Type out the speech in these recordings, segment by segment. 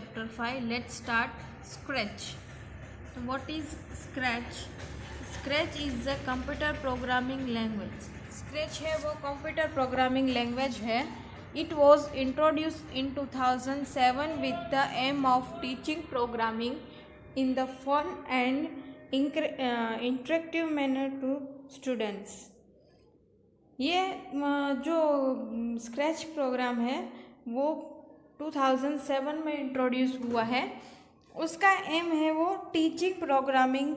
chapter 5. Let's start Scratch. What is Scratch? Scratch is a computer programming language. Scratch है वो computer programming language है. It was introduced in 2007 with the aim of teaching programming in the fun and interactive manner to students. ये जो scratch programme है वो 2007 में introduce हुआ है. उसका एम है वो teaching programming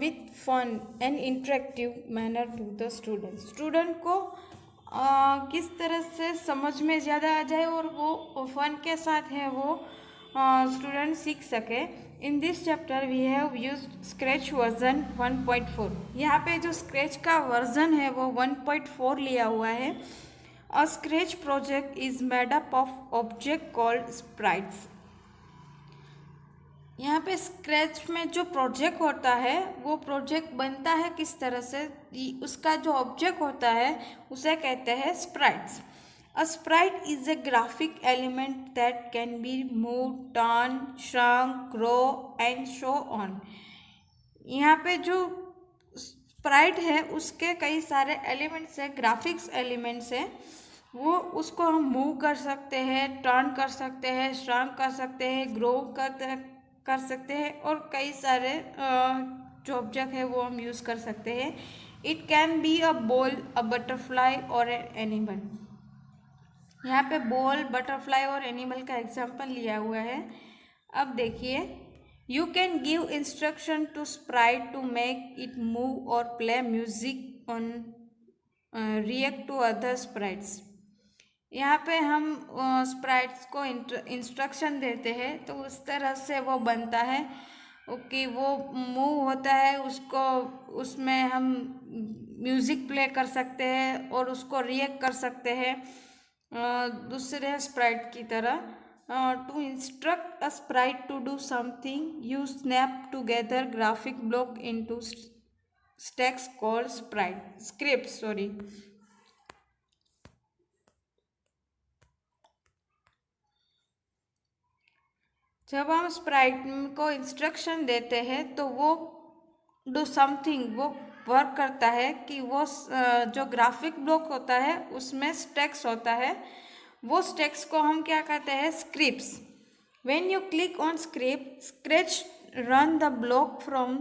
with fun and interactive manner to the student को किस तरह से समझ में ज़्यादा आ जाए और वो फन के साथ है वो स्टूडेंट सीख सके. In this chapter we have used Scratch version 1.4. यहाँ पे जो स्क्रैच का वर्जन है वो 1.4 लिया हुआ है. A scratch project is made up of object called sprites. यहाँ पे स्क्रैच में जो प्रोजेक्ट होता है वो प्रोजेक्ट बनता है किस तरह से, उसका जो ऑब्जेक्ट होता है उसे कहते हैं sprites. A sprite is a graphic element that can be moved, turned, shrunk, grow and so on. यहाँ पे जो स्प्राइट है उसके कई सारे एलिमेंट्स है, ग्राफिक्स एलिमेंट्स है. वो उसको हम मूव कर सकते हैं, टर्न कर सकते हैं, श्रंक कर सकते हैं, ग्रो कर सकते हैं और कई सारे जो ऑब्जेक्ट है वो हम यूज़ कर सकते हैं. It can be a ball, a butterfly और एन एनिमल. यहाँ पे बॉल, बटरफ्लाई और एनिमल का एग्जाम्पल लिया हुआ है. अब देखिए, you can give instruction to sprite to make it move और play music on react to other sprites. यहाँ पे हम स्प्राइट्स को इंस्ट्रक्शन देते हैं तो उस तरह से वो बनता है कि वो मूव होता है, उसको उसमें हम म्यूज़िक प्ले कर सकते हैं और उसको रिएक्ट कर सकते हैं दूसरे स्प्राइट की तरह. To instruct a sprite to do something you snap together graphic block into stacks called script. जब हम स्प्राइट को इंस्ट्रक्शन देते हैं तो वो डू समथिंग, वो वर्क करता है कि वो जो ग्राफिक ब्लॉक होता है उसमें स्टैक्स होता है, वो स्टैक्स को हम क्या कहते हैं, scripts. When you click on script, Scratch run the block from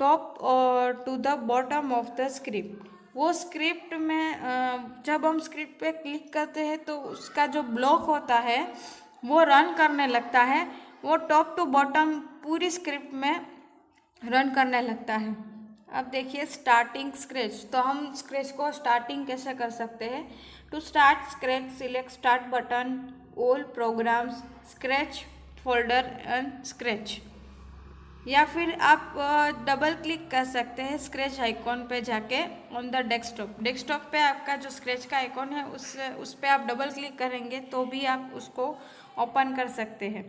top और to the bottom of the script. वो स्क्रिप्ट में जब हम स्क्रिप्ट पे क्लिक करते हैं तो उसका जो ब्लॉक होता है वो रन करने लगता है, वो टॉप टू बॉटम पूरी स्क्रिप्ट में रन करने लगता है. अब देखिए स्टार्टिंग स्क्रैच. तो हम स्क्रैच को स्टार्टिंग कैसे कर सकते हैं. To start Scratch, select start button, all programs, Scratch folder and Scratch. या फिर आप डबल क्लिक कर सकते हैं स्क्रैच आइकॉन पे जाके ऑन द डेस्कटॉप पे आपका जो स्क्रैच का आइकॉन है उस पे आप डबल क्लिक करेंगे तो भी आप उसको ओपन कर सकते हैं.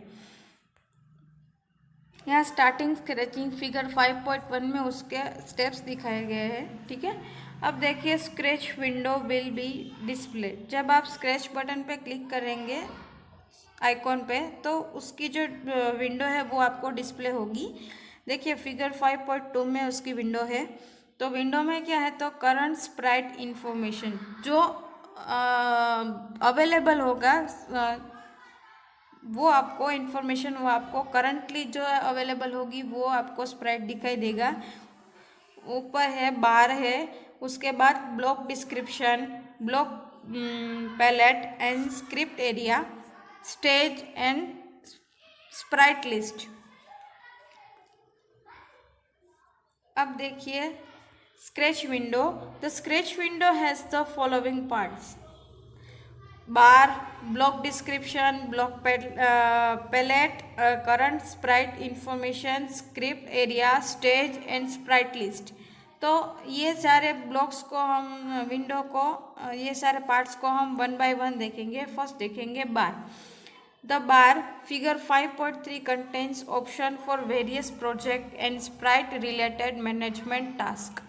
यहाँ स्टार्टिंग स्क्रैचिंग फिगर 5.1 में उसके स्टेप्स दिखाए गए हैं. ठीक है. अब देखिए Scratch window will be display. जब आप स्क्रैच बटन पे क्लिक करेंगे आइकॉन पे तो उसकी जो विंडो है वो आपको डिस्प्ले होगी. देखिए फिगर 5.2 में उसकी विंडो है. तो विंडो में क्या है, तो करंट स्प्राइट इंफॉर्मेशन जो अवेलेबल होगा वो आपको इन्फॉर्मेशन, वो आपको करंटली जो अवेलेबल होगी वो आपको स्प्राइट दिखाई देगा. ऊपर है बार है, उसके बाद block description, block palette and script area, stage and sprite list. अब देखिए Scratch window. The Scratch window has the following parts: bar, block description, block palette, current sprite information, script area, stage and sprite list. तो ये सारे blocks को हम window को ये सारे पार्ट्स को हम 1 by 1 देखेंगे. फर्स्ट देखेंगे bar. The bar figure 5.3 contains option for various project and sprite related management task.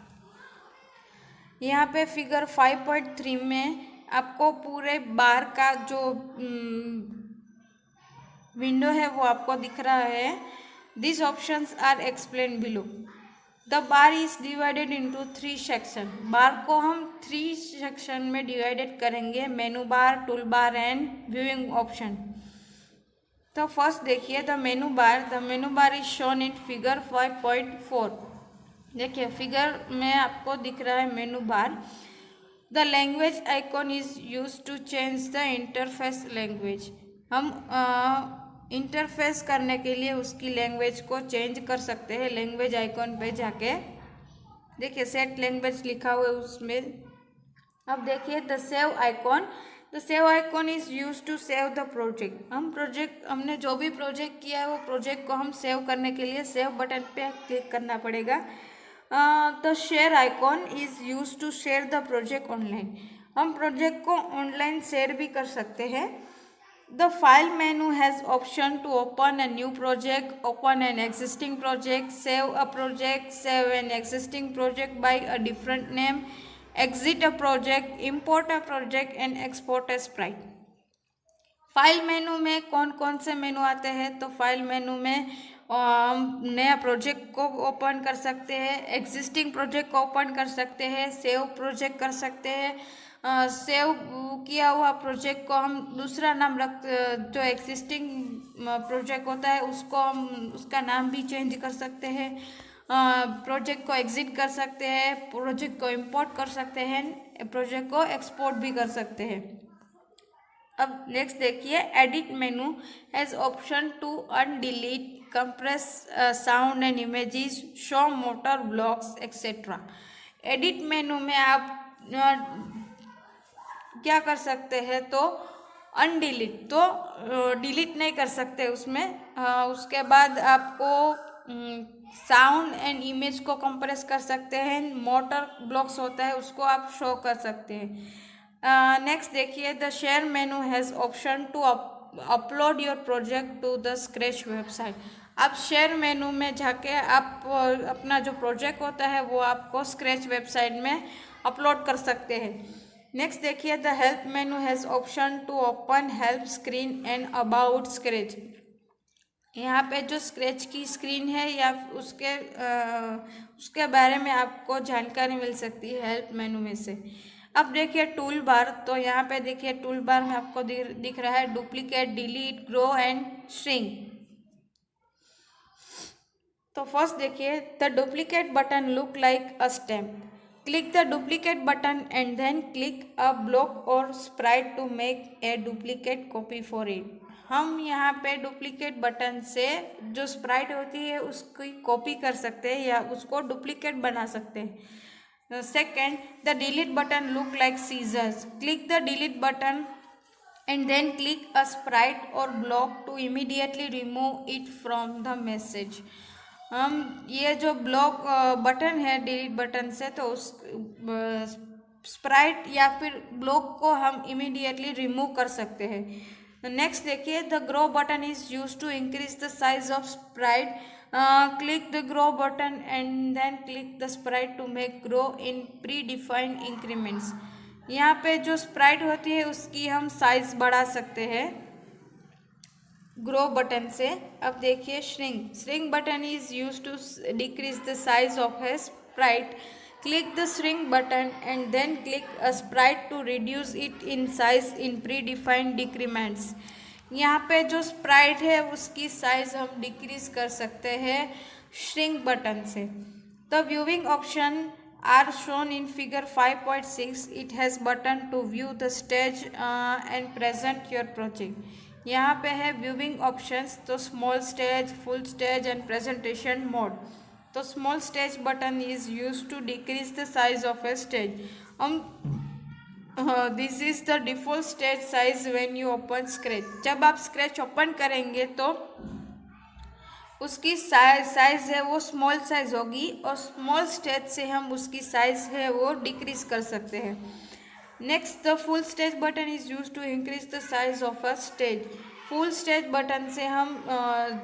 यहाँ पे फिगर 5.3 में आपको पूरे बार का जो विंडो है वो आपको दिख रहा है। This options are explain below. The bar is divided into 3 section. Bar को हम 3 सेक्शन में डिवाइडेड करेंगे, menu bar, tool bar and viewing option. तो फर्स्ट देखिए the menu bar is shown in figure 5.4। देखिए फिगर में आपको दिख रहा है menu bar. The language icon is use to change the interface language. हम इंटरफेस करने के लिए उसकी लैंग्वेज को चेंज कर सकते हैं। लैंग्वेज आइकॉन पे जाके देखिए सेट लैंग्वेज लिखा हुआ है उसमें। अब देखिए the save icon is use to save the project. हमने जो भी प्रोजेक्ट किया है वो प्रोजेक्ट को हम सेव करने के लिए सेव बटन पे क्लिक करना पड़ेगा। The share icon is use to share the project online. हम प्रोजेक्ट को ऑनलाइन शेयर भी कर सकते हैं। The file menu has option to open a new project, open an existing project, save a project, save an existing project by a different name, exit a project, import a project and export a sprite। File menu में कौन कौन से मेनू आते हैं? तो file menu में नया project को ओपन कर सकते हैं, एग्जिस्टिंग प्रोजेक्ट को ओपन कर सकते हैं, सेव प्रोजेक्ट कर सकते हैं। सेव किया हुआ प्रोजेक्ट को हम दूसरा नाम जो एग्जिस्टिंग प्रोजेक्ट होता है उसको हम उसका नाम भी चेंज कर सकते हैं। प्रोजेक्ट को एग्जिट कर सकते हैं, प्रोजेक्ट को इंपोर्ट कर सकते हैं, प्रोजेक्ट को एक्सपोर्ट भी कर सकते हैं। अब नेक्स्ट देखिए edit menu has option to undelete, compress sound and images, show motor blocks etcetera. Edit menu में आप क्या कर सकते हैं? तो अनडिलीट, तो डिलीट नहीं कर सकते उसमें। उसके बाद आपको साउंड एंड इमेज को कंप्रेस कर सकते हैं, मोटर ब्लॉक्स होता है उसको आप शो कर सकते हैं। नेक्स्ट देखिए the share menu has option to upload your project to the Scratch website. आप शेयर मेनू में जाके आप अपना जो प्रोजेक्ट होता है वो आपको स्क्रैच वेबसाइट में अपलोड कर सकते हैं। नेक्स्ट देखिए the help menu has option to open help screen and about Scratch. यहाँ पे जो स्क्रैच की स्क्रीन है या उसके बारे में आपको जानकारी मिल सकती है हेल्प मेनू में से। अब देखिए टूल बार, तो यहाँ पे देखिए टूल बार में आपको दिख रहा है duplicate, delete, grow and shrink. तो फर्स्ट देखिए the duplicate button look like a stamp. Click the duplicate button and then click a block और sprite to make a duplicate copy for it. हम यहाँ पे डुप्लीकेट बटन से जो Sprite होती है उसकी कॉपी कर सकते हैं या उसको डुप्लीकेट बना सकते हैं। Second the delete button look like scissors. Click the delete button and then click a sprite or block to immediately remove it from the message। हम ये जो ब्लॉक बटन है डिलीट बटन से, तो उस स्प्राइट या फिर ब्लॉक को हम इमीडिएटली रिमूव कर सकते हैं। नेक्स्ट देखिए the grow button is use to increase the size of sprite. Click the grow button and then click the sprite to make grow in predefined increments. यहाँ पे जो Sprite होती है उसकी हम साइज बढ़ा सकते हैं ग्रो बटन से। अब देखिए shrink button is use to decrease the size of a sprite. Click the shrink button and then click a sprite to reduce it in size in predefined decrements. यहाँ पे जो Sprite है उसकी size हम decrease कर सकते हैं shrink button से। The viewing option are shown in figure 5.6. It has button to view the stage and present your project। यहाँ पे है व्यूइंग ऑप्शंस, तो small stage, full stage and presentation mode. तो small stage button is use to decrease the size of a stage. This is the default stage size when you open Scratch. जब आप scratch open करेंगे तो उसकी size है वो small size होगी और स्मॉल स्टेज से हम उसकी साइज है वो डिक्रीज कर सकते हैं। Next the full stage button is use to increase the size of a stage. Full stage button से हम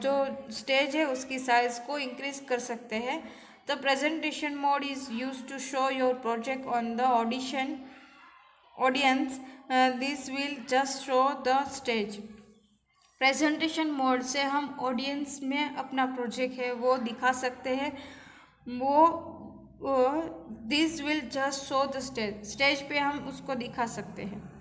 जो स्टेज है उसकी साइज को इंक्रीज कर सकते हैं। The presentation mode is use to show your project on the audience. This will just show the stage. Presentation mode से हम ऑडियंस में अपना प्रोजेक्ट है वो दिखा सकते हैं। वो this will just show the stage, stage पे हम उसको दिखा सकते हैं।